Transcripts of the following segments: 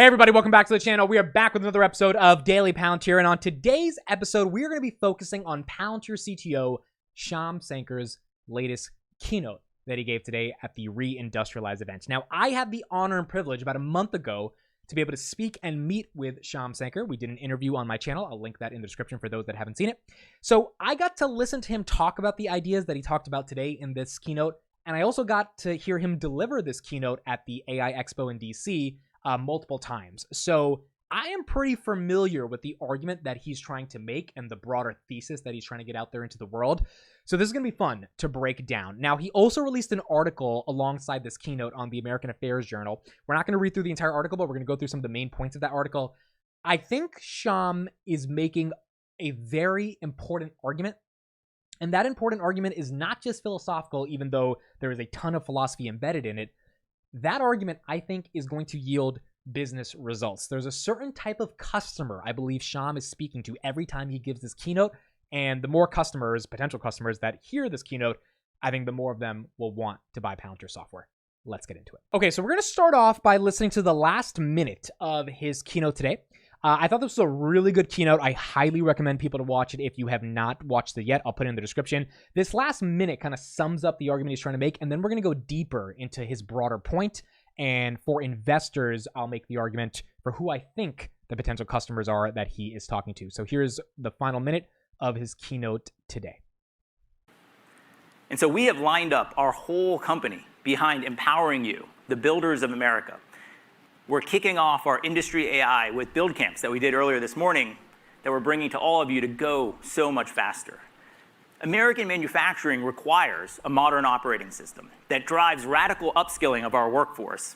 Hey everybody, welcome back to the channel. We are back with another episode of Daily Palantir, and on today's episode, we are going to be focusing on Palantir CTO SHYAM SANKAR's latest keynote that he gave today at the Reindustrialize event. Now, I had the honor and privilege about a month ago to be able to speak and meet with SHYAM SANKAR. We did an interview on my channel. I'll link that in the description for those that haven't seen it. So I got to listen to him talk about the ideas that he talked about today in this keynote, and I also got to hear him deliver this keynote at the AI Expo in DC multiple times. So I am pretty familiar with the argument that he's trying to make and the broader thesis that he's trying to get out there into the world. So this is going to be fun to break down. Now, he also released an article alongside this keynote on the American Affairs Journal. We're not going to read through the entire article, but we're going to go through some of the main points of that article. I think SHYAM is making a very important argument. And that important argument is not just philosophical, even though there is a ton of philosophy embedded in it. That argument, I think, is going to yield business results. There's a certain type of customer I believe SHYAM is speaking to every time he gives this keynote. And the more customers, potential customers that hear this keynote, I think the more of them will want to buy Palantir software. Let's get into it. Okay, so we're going to start off by listening to the last minute of his keynote today. I thought this was a really good keynote. I highly recommend people to watch it if you have not watched it yet. I'll put it in the description. This last minute kind of sums up the argument he's trying to make, and then we're going to go deeper into his broader point. And for investors, I'll make the argument for who I think the potential customers are that he is talking to. So here's the final minute of his keynote today. And so we have lined up our whole company behind empowering you, the builders of America. We're kicking off our industry AI with build camps that we did earlier this morning that we're bringing to all of you to go so much faster. American manufacturing requires a modern operating system that drives radical upskilling of our workforce,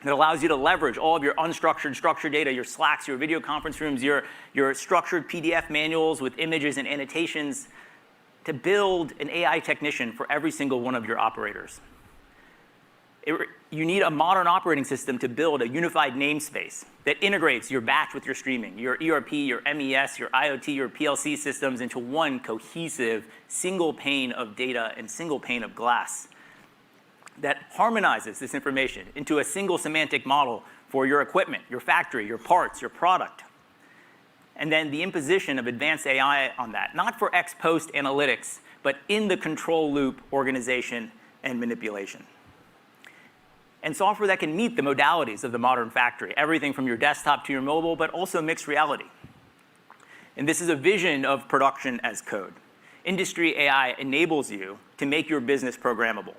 that allows you to leverage all of your unstructured, structured data, your Slacks, your video conference rooms, your structured PDF manuals with images and annotations to build an AI technician for every single one of your operators. You need a modern operating system to build a unified namespace that integrates your batch with your streaming, your ERP, your MES, your IoT, your PLC systems into one cohesive single pane of data and single pane of glass that harmonizes this information into a single semantic model for your equipment, your factory, your parts, your product. And then the imposition of advanced AI on that, not for ex post analytics, but in the control loop organization and manipulation. And software that can meet the modalities of the modern factory, everything from your desktop to your mobile, but also mixed reality. And this is a vision of production as code. Industry AI enables you to make your business programmable.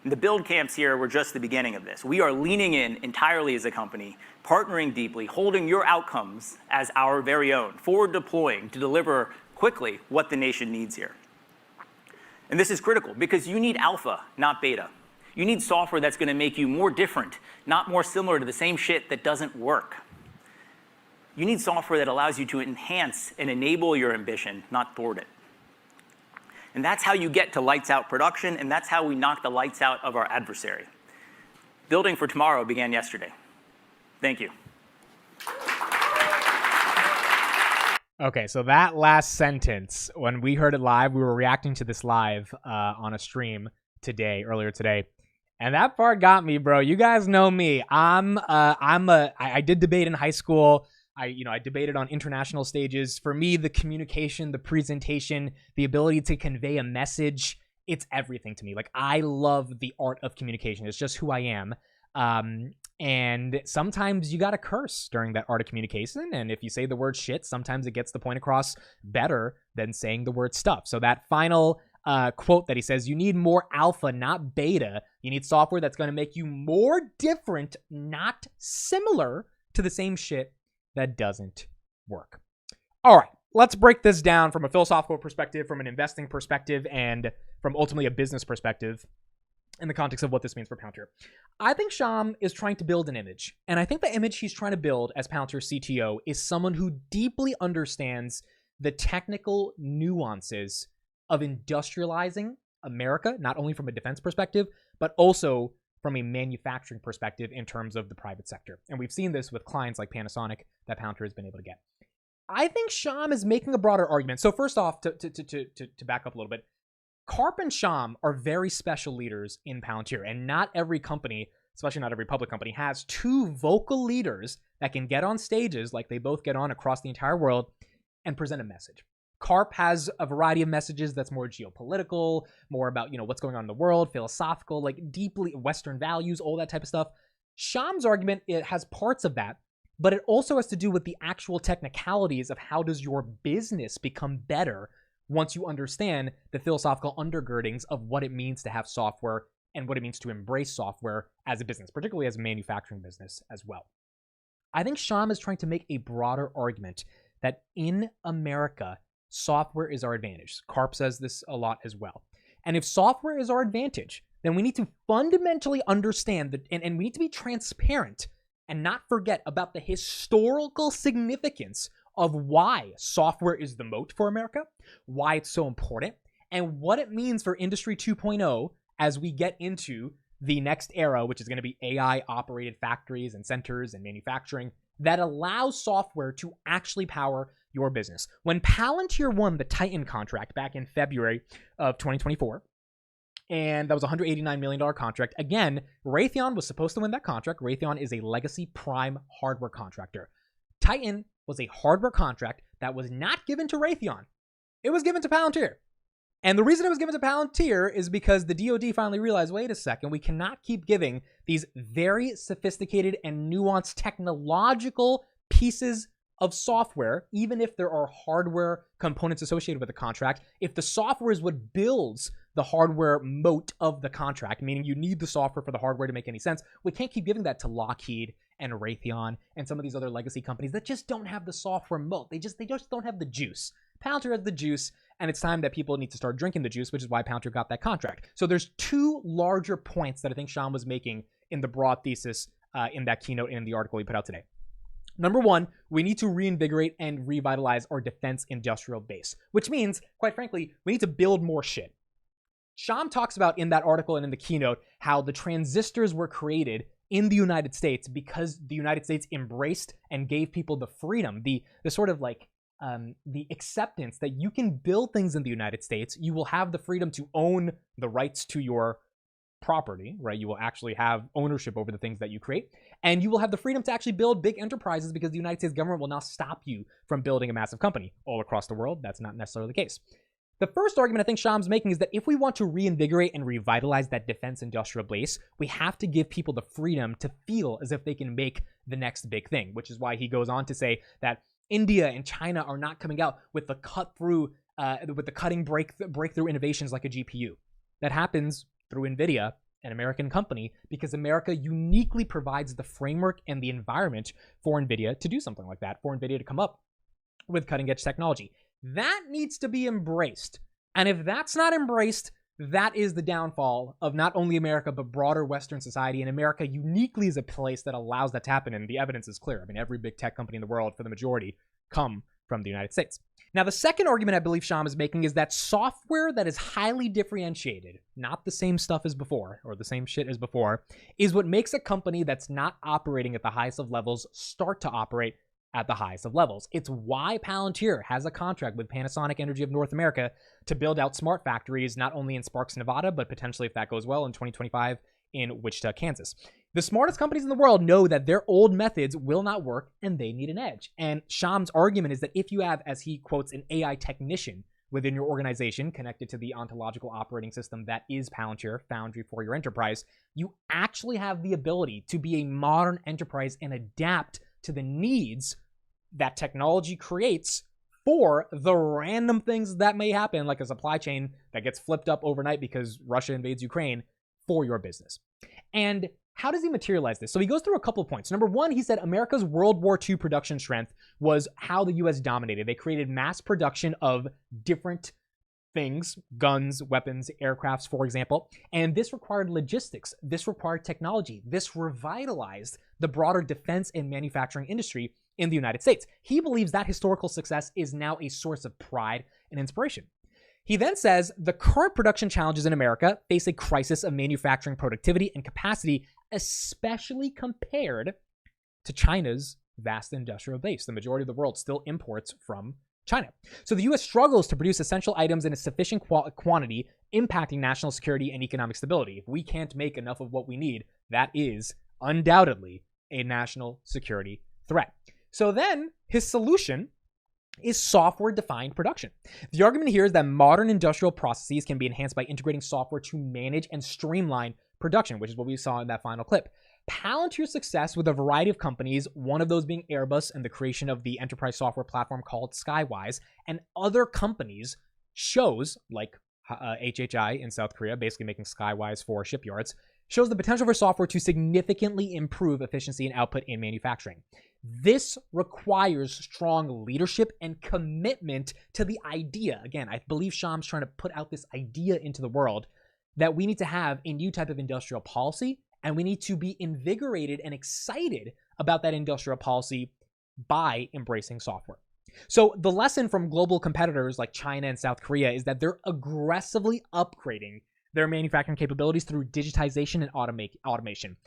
And the build camps here were just the beginning of this. We are leaning in entirely as a company, partnering deeply, holding your outcomes as our very own, forward deploying to deliver quickly what the nation needs here. And this is critical because you need alpha, not beta. You need software that's going to make you more different, not more similar to the same shit that doesn't work. You need software that allows you to enhance and enable your ambition, not thwart it. And that's how you get to lights out production, and that's how we knock the lights out of our adversary. Building for tomorrow began yesterday. Thank you. Okay, so that last sentence, when we heard it live, we were reacting to this live on a stream earlier today. And that part got me, bro. You guys know me. I did debate in high school. I debated on international stages. For me, the communication, the presentation, the ability to convey a message, it's everything to me. Like, I love the art of communication. It's just who I am. And sometimes you got to curse during that art of communication. And if you say the word shit, sometimes it gets the point across better than saying the word stuff. So that final quote that he says, you need more alpha, not beta. You need software that's going to make you more different, not similar to the same shit that doesn't work. All right, let's break this down from a philosophical perspective, from an investing perspective, and from ultimately a business perspective in the context of what this means for Palantir. I think SHYAM is trying to build an image, and I think the image he's trying to build as Palantir CTO is someone who deeply understands the technical nuances of industrializing America, not only from a defense perspective, but also from a manufacturing perspective in terms of the private sector. And we've seen this with clients like Panasonic that Palantir has been able to get. I think SHYAM is making a broader argument. So first off, to back up a little bit, Karp and SHYAM are very special leaders in Palantir, and not every company especially not every public company, has two vocal leaders that can get on stages like they both get on across the entire world and present a message. CARP has a variety of messages that's more geopolitical, more about, what's going on in the world, philosophical, like deeply Western values, all that type of stuff. SHYAM's argument, it has parts of that, but it also has to do with the actual technicalities of how does your business become better once you understand the philosophical undergirdings of what it means to have software and what it means to embrace software as a business, particularly as a manufacturing business as well. I think SHYAM is trying to make a broader argument that in America, software is our advantage. CARP says this a lot as well. And if software is our advantage, then we need to fundamentally understand that, and we need to be transparent and not forget about the historical significance of why software is the moat for America, why it's so important, and what it means for Industry 2.0 as we get into the next era, which is going to be AI-operated factories and centers and manufacturing that allows software to actually power your business. When Palantir won the Titan contract back in February of 2024, and that was a $189 million contract. Again, Raytheon was supposed to win that contract. Raytheon is a legacy prime hardware contractor. Titan was a hardware contract that was not given to Raytheon. It was given to Palantir. And the reason it was given to Palantir is because the DoD finally realized, wait a second, we cannot keep giving these very sophisticated and nuanced technological pieces of software, even if there are hardware components associated with the contract. If the software is what builds the hardware moat of the contract, meaning you need the software for the hardware to make any sense, we can't keep giving that to Lockheed and Raytheon and some of these other legacy companies that just don't have the software moat. They just don't have the juice. Palantir has the juice, and it's time that people need to start drinking the juice, which is why Palantir got that contract. So there's two larger points that I think SHYAM was making in the broad thesis in that keynote and in the article he put out today. Number one, we need to reinvigorate and revitalize our defense industrial base, which means, quite frankly, we need to build more shit. SHYAM talks about in that article and in the keynote how the transistors were created in the United States because the United States embraced and gave people the freedom, the sort of like the acceptance that you can build things in the United States. You will have the freedom to own the rights to your property, right? You will actually have ownership over the things that you create, and you will have the freedom to actually build big enterprises because the United States government will not stop you from building a massive company all across the world. That's not necessarily the case. The first argument I think SHYAM's making is that if we want to reinvigorate and revitalize that defense industrial base, we have to give people the freedom to feel as if they can make the next big thing, which is why he goes on to say that India and China are not coming out with the cutting breakthrough innovations like a GPU. That happens through NVIDIA, an American company, because America uniquely provides the framework and the environment for NVIDIA to do something like that, for NVIDIA to come up with cutting edge technology. That needs to be embraced. And if that's not embraced, that is the downfall of not only America, but broader Western society. And America uniquely is a place that allows that to happen. And the evidence is clear. I mean, every big tech company in the world, for the majority, come from the United States. Now, the second argument I believe SHYAM is making is that software that is highly differentiated, not the same stuff as before, or the same shit as before, is what makes a company that's not operating at the highest of levels start to operate at the highest of levels. It's why Palantir has a contract with Panasonic Energy of North America to build out smart factories, not only in Sparks, Nevada, but potentially, if that goes well, in 2025 in Wichita, Kansas. The smartest companies in the world know that their old methods will not work and they need an edge. And SHYAM's argument is that if you have, as he quotes, an AI technician within your organization connected to the ontological operating system that is Palantir, Foundry for your enterprise, you actually have the ability to be a modern enterprise and adapt to the needs that technology creates for the random things that may happen, like a supply chain that gets flipped up overnight because Russia invades Ukraine, for your business. And how does he materialize this? So he goes through a couple of points. Number one, he said America's World War II production strength was how the U.S. dominated. They created mass production of different things, guns, weapons, aircrafts, for example. And this required logistics. This required technology. This revitalized the broader defense and manufacturing industry in the United States. He believes that historical success is now a source of pride and inspiration. He then says the current production challenges in America face a crisis of manufacturing productivity and capacity, especially compared to China's vast industrial base. The majority of the world still imports from China. So the US struggles to produce essential items in a sufficient quantity, impacting national security and economic stability. If we can't make enough of what we need, that is undoubtedly a national security threat. So then his solution is software-defined production. The argument here is that modern industrial processes can be enhanced by integrating software to manage and streamline production, which is what we saw in that final clip. Palantir's success with a variety of companies, one of those being Airbus and the creation of the enterprise software platform called Skywise, and other companies shows, like HHI in South Korea, basically making Skywise for shipyards, shows the potential for software to significantly improve efficiency and output in manufacturing. This requires strong leadership and commitment to the idea. Again, I believe SHYAM's trying to put out this idea into the world that we need to have a new type of industrial policy, and we need to be invigorated and excited about that industrial policy by embracing software. So the lesson from global competitors like China and South Korea is that they're aggressively upgrading their manufacturing capabilities through digitization and automation.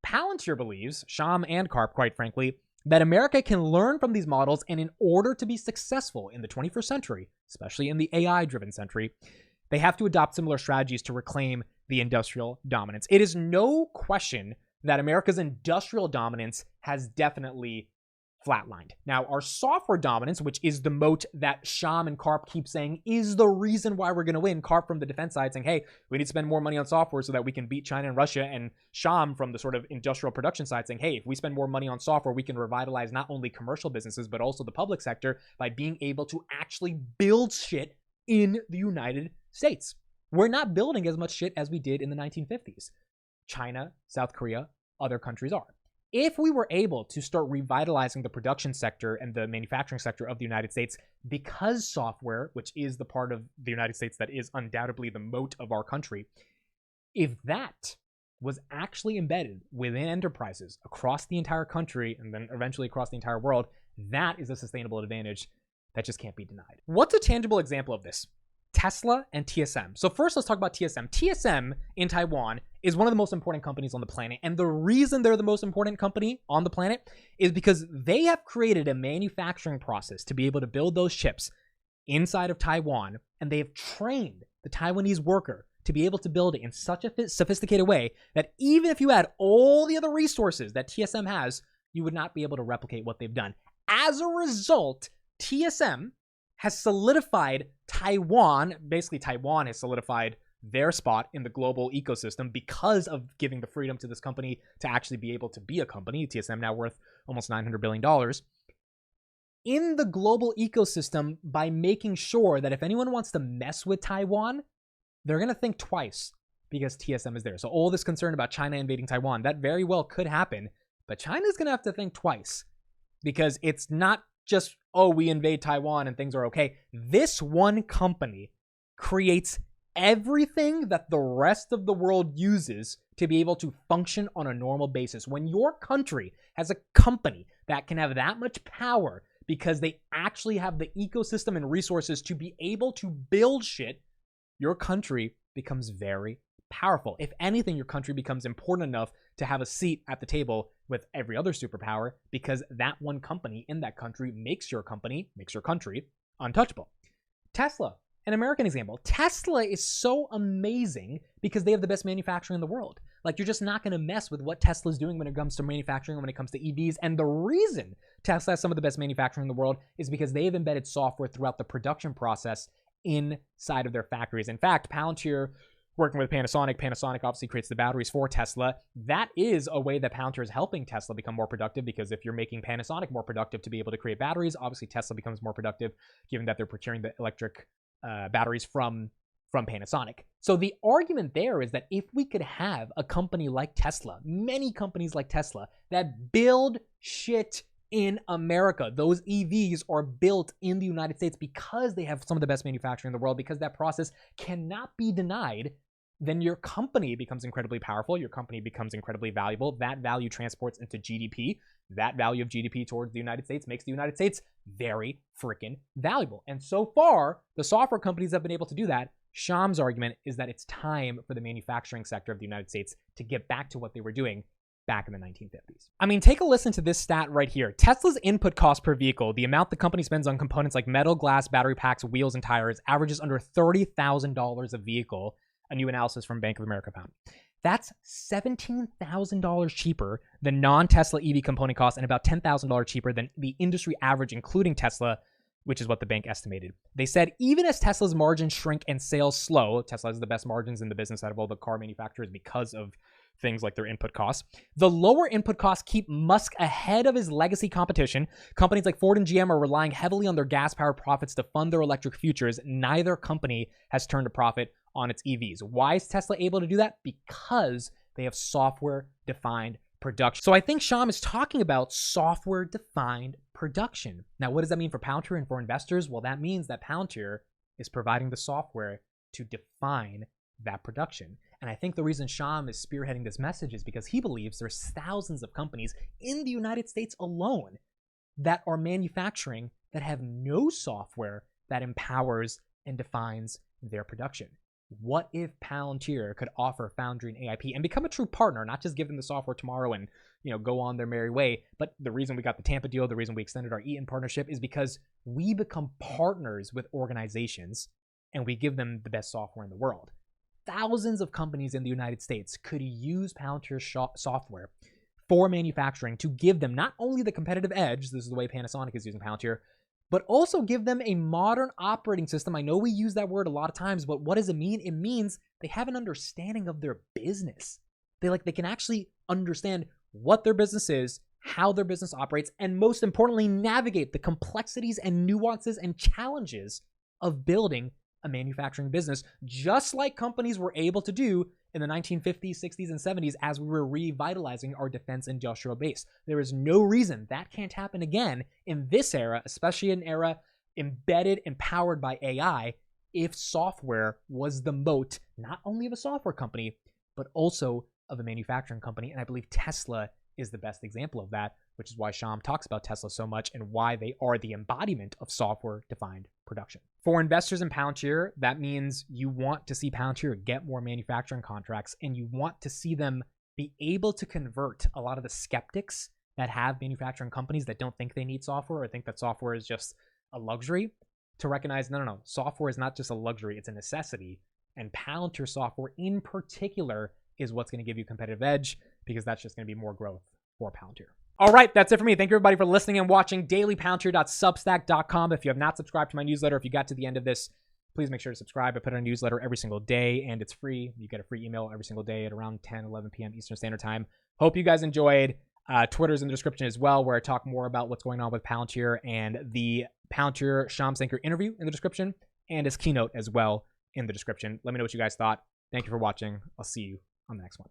Palantir believes, SHYAM and CARP, quite frankly, that America can learn from these models, and in order to be successful in the 21st century, especially in the AI-driven century, they have to adopt similar strategies to reclaim the industrial dominance. It is no question that America's industrial dominance has definitely flatlined. Now, our software dominance, which is the moat that SHYAM and CARP keep saying is the reason why we're going to win. CARP from the defense side saying, hey, we need to spend more money on software so that we can beat China and Russia. And SHYAM from the sort of industrial production side saying, hey, if we spend more money on software, we can revitalize not only commercial businesses, but also the public sector by being able to actually build shit in the United States. We're not building as much shit as we did in the 1950s. China, South Korea, other countries are. If we were able to start revitalizing the production sector and the manufacturing sector of the United States, because software, which is the part of the United States that is undoubtedly the moat of our country, if that was actually embedded within enterprises across the entire country and then eventually across the entire world, that is a sustainable advantage that just can't be denied. What's a tangible example of this? Tesla and TSM. So first, let's talk about TSM. TSM in Taiwan is one of the most important companies on the planet. And the reason they're the most important company on the planet is because they have created a manufacturing process to be able to build those chips inside of Taiwan. And they have trained the Taiwanese worker to be able to build it in such a sophisticated way that even if you had all the other resources that TSM has, you would not be able to replicate what they've done. As a result, TSM has solidified Taiwan. Basically, Taiwan has solidified their spot in the global ecosystem because of giving the freedom to this company to actually be able to be a company. TSM now worth almost $900 billion in the global ecosystem by making sure that if anyone wants to mess with Taiwan, they're going to think twice because TSM is there. So all this concern about China invading Taiwan, that very well could happen, but China's going to have to think twice because it's not just, oh, we invade Taiwan and things are okay. This one company creates everything that the rest of the world uses to be able to function on a normal basis. When your country has a company that can have that much power because they actually have the ecosystem and resources to be able to build shit, your country becomes very powerful. If anything, your country becomes important enough to have a seat at the table with every other superpower because that one company in that country makes your country untouchable. Tesla, an American example. Tesla is so amazing because they have the best manufacturing in the world. Like, you're just not going to mess with what Tesla's doing when it comes to manufacturing, when it comes to EVs. And the reason Tesla has some of the best manufacturing in the world is because they have embedded software throughout the production process inside of their factories. In fact, Palantir, working with Panasonic obviously creates the batteries for Tesla. That is a way that Palantir is helping Tesla become more productive, because if you're making Panasonic more productive to be able to create batteries, obviously Tesla becomes more productive given that they're procuring the electric batteries from Panasonic. So the argument there is that if we could have a company like Tesla, many companies like Tesla, that build shit in America, those EVs are built in the United States because they have some of the best manufacturing in the world, because that process cannot be denied, then your company becomes incredibly powerful. Your company becomes incredibly valuable. That value transports into GDP. That value of GDP towards the United States makes the United States very freaking valuable. And so far, the software companies have been able to do that. SHYAM's argument is that it's time for the manufacturing sector of the United States to get back to what they were doing back in the 1950s. I mean, take a listen to this stat right here. Tesla's input cost per vehicle, the amount the company spends on components like metal, glass, battery packs, wheels, and tires, averages under $30,000 a vehicle, a new analysis from Bank of America found. That's $17,000 cheaper than non-Tesla EV component costs and about $10,000 cheaper than the industry average, including Tesla, which is what the bank estimated. They said even as Tesla's margins shrink and sales slow, Tesla has the best margins in the business out of all the car manufacturers because of things like their input costs. The lower input costs keep Musk ahead of his legacy competition. Companies like Ford and GM are relying heavily on their gas-powered profits to fund their electric futures. Neither company has turned a profit on its EVs. Why is Tesla able to do that? Because they have software-defined production. So I think SHYAM is talking about software-defined production. Now, what does that mean for Palantir and for investors? Well, that means that Palantir is providing the software to define that production. And I think the reason SHYAM is spearheading this message is because he believes there's thousands of companies in the United States alone that are manufacturing that have no software that empowers and defines their production. What if Palantir could offer Foundry and AIP and become a true partner, not just give them the software tomorrow and, go on their merry way? But the reason we got the Tampa deal, the reason we extended our Eaton partnership is because we become partners with organizations and we give them the best software in the world. Thousands of companies in the United States could use Palantir's software for manufacturing to give them not only the competitive edge, this is the way Panasonic is using Palantir, but also give them a modern operating system. I know we use that word a lot of times, but what does it mean? It means they have an understanding of their business. They can actually understand what their business is, how their business operates, and most importantly, navigate the complexities and nuances and challenges of building a manufacturing business, just like companies were able to do in the 1950s, 60s, and 70s as we were revitalizing our defense industrial base. There is no reason that can't happen again in this era, especially an era embedded and powered by AI, if software was the moat, not only of a software company, but also of a manufacturing company. And I believe Tesla is the best example of that, which is why SHYAM talks about Tesla so much and why they are the embodiment of software-defined production. For investors in Palantir, that means you want to see Palantir get more manufacturing contracts and you want to see them be able to convert a lot of the skeptics that have manufacturing companies that don't think they need software or think that software is just a luxury to recognize, no, software is not just a luxury, it's a necessity. And Palantir software in particular is what's going to give you competitive edge because that's just going to be more growth for Palantir. All right, that's it for me. Thank you, everybody, for listening and watching. DailyPalantir.substack.com. If you have not subscribed to my newsletter, if you got to the end of this, please make sure to subscribe. I put out a newsletter every single day, and it's free. You get a free email every single day at around 10, 11 p.m. Eastern Standard Time. Hope you guys enjoyed. Twitter's in the description as well, where I talk more about what's going on with Palantir, and the Palantir SHYAM SANKAR interview in the description, and his keynote as well in the description. Let me know what you guys thought. Thank you for watching. I'll see you on the next one.